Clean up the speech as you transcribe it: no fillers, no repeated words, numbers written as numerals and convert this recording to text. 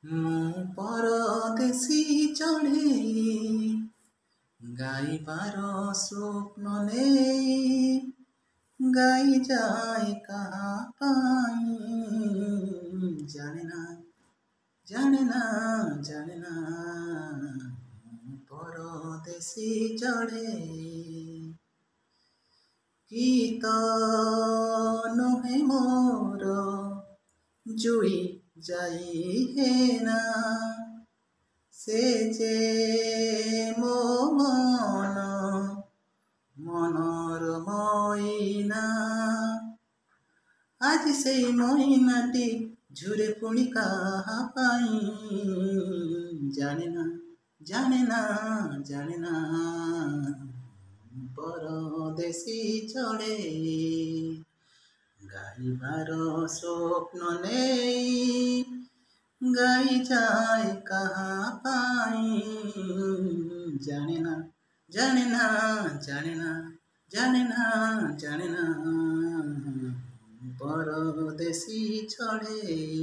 ମୁଁ ପରଦେଶୀ ଚଢ଼େଇ ଗାଇବାର ସ୍ୱପ୍ନ ନେଇ ଗାଇ ଯାଏ କାହା ପାଇଁ ଜାଣେ ନା ଜାଣେ ନା ଜାଣେ ନା ମୁଁ ପରଦେଶୀ ଚଢ଼େଇ ଗୀତ ନୁହେଁ ମୋର ଜୁଇ ଯାଇ ହେନା ସେ ଯେ ମୋ ମନର ମଇନା ଆଜି ସେଇ ମଇନାଟି ଝୁରେ ପୁଣି କାହା ପାଇଁ ଜାଣେ ନା ଜାଣେ ନା ଜାଣେ ନା ପରଦେଶୀ ଚଢ଼େଇ ଗାଇବାର ସ୍ୱପ୍ନ ନେଇ ଗାଇ ଯାଏ କାହା ପାଇଁ ଜାଣେ ନା ଜାଣେ ନା ଜାଣେ ନା ଜାଣେ ନା ଜାଣେ ନା ପରଦେଶୀ ଚଢ଼େଇ।